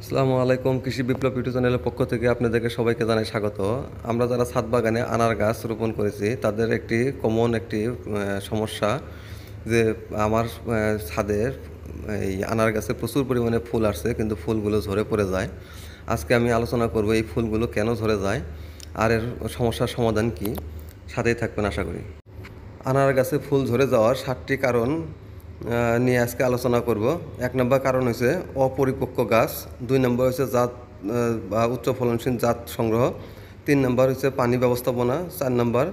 আসসালামু আলাইকুম। কৃষি বিপ্লব ইউটিউব চ্যানেলের পক্ষ থেকে আপনাদেরকে সবাইকে জানাই স্বাগত। আমরা যারা ছাদ বাগানে আনার গাছ রোপণ করেছি তাদের একটি কমন একটি সমস্যা যে আমার ছাদের এই আনার গাছে প্রচুর পরিমাণে ফুল আসছে কিন্তু ফুলগুলো ঝরে পড়ে যায়। আজকে আমি আলোচনা করব এই ফুলগুলো কেন ঝরে যায় আর এর সমস্যার সমাধান কি। সাথেই থাকবেন আশা করি। আনার গাছে ফুল ঝরে যাওয়ার 7টি কারণ নিয়ে আজকে আলোচনা করব। 1 নম্বর কারণ হচ্ছে অপরিপক্ক গাছ, 2 নম্বর হচ্ছে জাত বা উচ্চ ফলনশীল জাত সংগ্রহ, 3 নম্বর হচ্ছে পানি ব্যবস্থাপনা, 4 নম্বর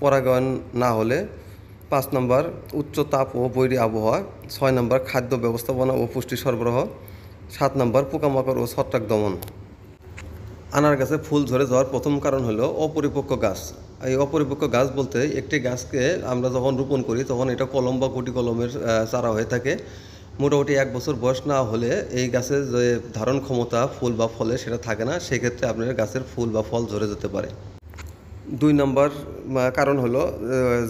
পরাগায়ন না হলে, 5 নম্বর উচ্চ তাপ ও বৈরী আবহাওয়া, 6 নম্বর খাদ্য ব্যবস্থাপনা ও পুষ্টি সরবরাহ, 7 নম্বর পোকামাকড় ও ছত্রাক দমন। আনার গাছে ফুল ঝরে যাওয়ার প্রথম কারণ হলো অপরিপক্ক গাছ। এই অপরিপক্ক গাছ বলতে একটি গাছকে আমরা যখন রোপণ করি তখন এটা কলম বা গুটি কলমের চারা হয়ে থাকে। মোটামুটি 1 বছর বয়স না হলে এই গাছের যে ধারণ ক্ষমতা ফুল বা ফলে সেটা থাকে না, সেক্ষেত্রে আপনার গাছের ফুল বা ফল ঝরে যেতে পারে। 2 নম্বর কারণ হলো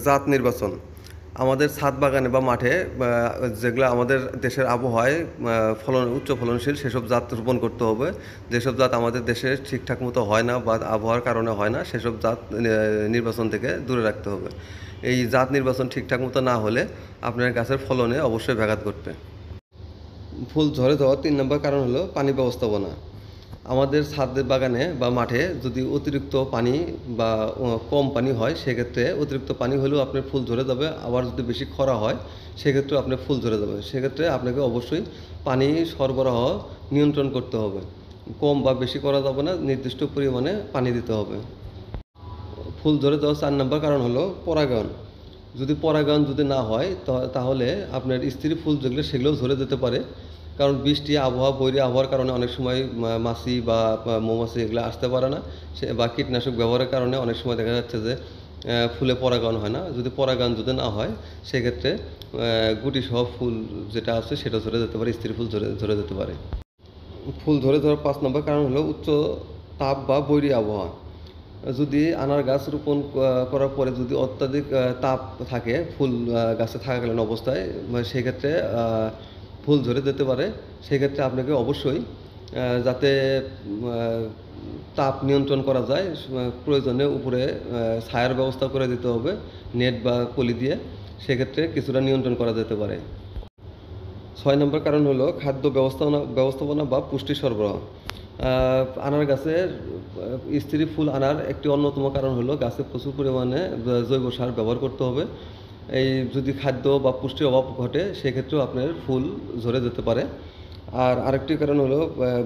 জাত নির্বাচন। আমাদের ছাদ বাগানে বা মাঠে যেগুলো আমাদের দেশের আবহাওয়ায় উচ্চ ফলনশীল সেসব জাত রোপণ করতে হবে। যেসব জাত আমাদের দেশে ঠিকঠাক মতো হয় না বা আবহাওয়ার কারণে হয় না সেসব জাত নির্বাচন থেকে দূরে রাখতে হবে। এই জাত নির্বাচন ঠিকঠাক মতো না হলে আপনার গাছের ফলনে অবশ্যই ব্যাঘাত ঘটবে। ফুল ঝরে যাওয়ার 3 নম্বর কারণ হলো পানি ব্যবস্থাপনা। আমাদের ছাদের বাগানে বা মাঠে যদি অতিরিক্ত পানি বা কম পানি হয় সেক্ষেত্রে অতিরিক্ত পানি হলেও আপনার ফুল ঝরে যাবে, আবার যদি বেশি খরা হয় সেক্ষেত্রে আপনার ফুল ঝরে যাবে। সেক্ষেত্রে আপনাকে অবশ্যই পানি সরবরাহ নিয়ন্ত্রণ করতে হবে। কম বা বেশি করা যাবে না, নির্দিষ্ট পরিমাণে পানি দিতে হবে। ফুল ঝরে যাওয়ার 4 নম্বর কারণ হলো পরাগায়ন। যদি পরাগায়ন যদি না হয় তাহলে আপনার স্ত্রী ফুল যেগুলো সেগুলোও ঝরে যেতে পারে। কারণ বৃষ্টি আবহাওয়া বৈরী আবহাওয়ার কারণে অনেক সময় মাছি বা মৌমাছি এগুলো আসতে পারে না, সে বা কীটনাশক ব্যবহারের কারণে অনেক সময় দেখা যাচ্ছে যে ফুলে পরাগায়ন হয় না। যদি পরাগায়ন যদি না হয় সেক্ষেত্রে গুটি সহ ফুল যেটা আছে সেটা ঝরে যেতে পারে, স্ত্রী ফুল ঝরে যেতে পারে। ফুল ঝরে যাওয়ার 5 নম্বর কারণ হলো উচ্চ তাপ বা বৈরী আবহাওয়া। যদি আনার গাছ রোপণ করার পরে যদি অত্যাধিক তাপ থাকে ফুল গাছে থাকাকালীন অবস্থায়, সেক্ষেত্রে ফুল ঝরে যেতে পারে। সেক্ষেত্রে আপনাকে অবশ্যই যাতে তাপ নিয়ন্ত্রণ করা যায় প্রয়োজনে উপরে ছায়ার ব্যবস্থা করে দিতে হবে নেট বা পলি দিয়ে, সেক্ষেত্রে কিছুটা নিয়ন্ত্রণ করা যেতে পারে। 6 নম্বর কারণ হলো খাদ্য ব্যবস্থাপনা বা পুষ্টি সরবরাহ। আনার গাছের স্ত্রী ফুল আনার একটি অন্যতম কারণ হলো গাছে প্রচুর পরিমাণে জৈব সার ব্যবহার করতে হবে। এই যদি খাদ্য বা পুষ্টির অভাব ঘটে সেক্ষেত্রেও আপনার ফুল ঝরে যেতে পারে। আর আরেকটি কারণ হলো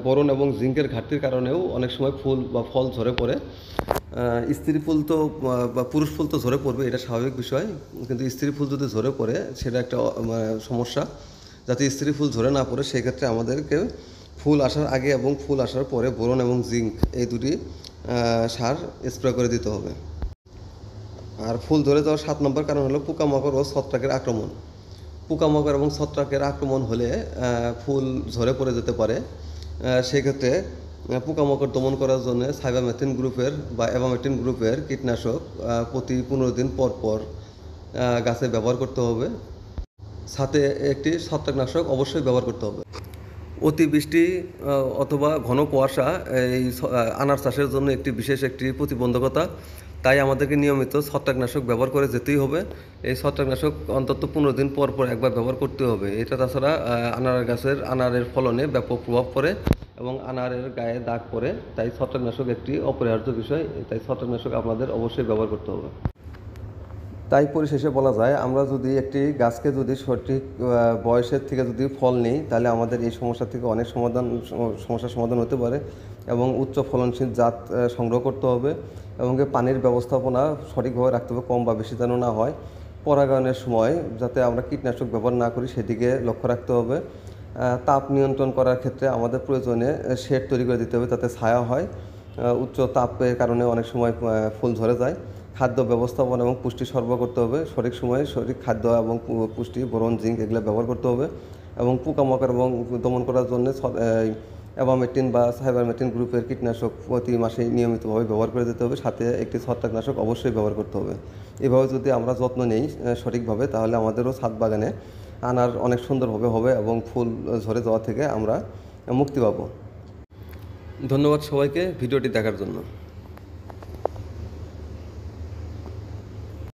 বোরন এবং জিঙ্কের ঘাটতির কারণেও অনেক সময় ফুল বা ফল ঝরে পড়ে। স্ত্রী ফুল তো বা পুরুষ ফুল তো ঝরে পড়বে, এটা স্বাভাবিক বিষয়, কিন্তু স্ত্রী ফুল যদি ঝরে পড়ে সেটা একটা সমস্যা। যাতে স্ত্রী ফুল ঝরে না পড়ে সেক্ষেত্রে আমাদেরকে ফুল আসার আগে এবং ফুল আসার পরে বোরন এবং জিঙ্ক এই দুটি সার স্প্রে করে দিতে হবে। আর ফুল ধরে যাওয়ার 7 নম্বর কারণ হলো পোকামাকড় ও ছত্রাকের আক্রমণ। পোকামাকড় এবং ছত্রাকের আক্রমণ হলে ফুল ঝরে পড়ে যেতে পারে। সেক্ষেত্রে পোকামাকড় দমন করার জন্য সাইবামেথ্রিন গ্রুপের বা অ্যাবামেথ্রিন গ্রুপের কীটনাশক প্রতি 15 দিন পর পর গাছে ব্যবহার করতে হবে। সাথে একটি ছত্রাকনাশক অবশ্যই ব্যবহার করতে হবে। অতিবৃষ্টি অথবা ঘন কুয়াশা এই আনার চাষের জন্য বিশেষ একটি প্রতিবন্ধকতা। তাই আমাদেরকে নিয়মিত ছত্রাকনাশক ব্যবহার করে যেতেই হবে। এই ছত্রাকনাশক অন্তত 15 দিন পর পর একবার ব্যবহার করতে হবে। এটা তাছাড়া আনারের ফলনে ব্যাপক প্রভাব পড়ে এবং আনারের গায়ে দাগ পড়ে। তাই ছত্রাকনাশক একটি অপরিহার্য বিষয়, তাই ছত্রাকনাশক আপনাদের অবশ্যই ব্যবহার করতে হবে। তাই পরিশেষে বলা যায়, আমরা যদি একটি গাছকে যদি সঠিক বয়সের থেকে যদি ফল নিই তাহলে আমাদের এই সমস্যা থেকে অনেক সমস্যার সমাধান হতে পারে। এবং উচ্চ ফলনশীল জাত সংগ্রহ করতে হবে এবং পানির ব্যবস্থাপনা সঠিকভাবে রাখতে হবে, কম বা বেশি যেন না হয়। পরাগায়নের সময় যাতে আমরা কীটনাশক ব্যবহার না করি সেদিকে লক্ষ্য রাখতে হবে। তাপ নিয়ন্ত্রণ করার ক্ষেত্রে আমাদের প্রয়োজনে শেড তৈরি করে দিতে হবে যাতে ছায়া হয়। উচ্চ তাপের কারণে অনেক সময় ফুল ঝরে যায়। খাদ্য ব্যবস্থাপনা এবং পুষ্টি সরবরাহ করতে হবে, সঠিক সময়ে সঠিক খাদ্য এবং পুষ্টি বোরন জিঙ্ক এগুলো ব্যবহার করতে হবে। এবং পোকামাকড় এবং দমন করার জন্য অ্যাবামেথ্রিন বা সাইবারমেথ্রিন গ্রুপের কীটনাশক প্রতি মাসে নিয়মিতভাবে ব্যবহার করে দিতে হবে, সাথে একটি ছত্রাকনাশক অবশ্যই ব্যবহার করতে হবে। এভাবে যদি আমরা যত্ন নিই সঠিকভাবে তাহলে আমাদেরও ছাদ বাগানে আনার অনেক সুন্দরভাবে হবে এবং ফুল ঝরে যাওয়া থেকে আমরা মুক্তি পাবো। ধন্যবাদ সবাইকে ভিডিওটি দেখার জন্য।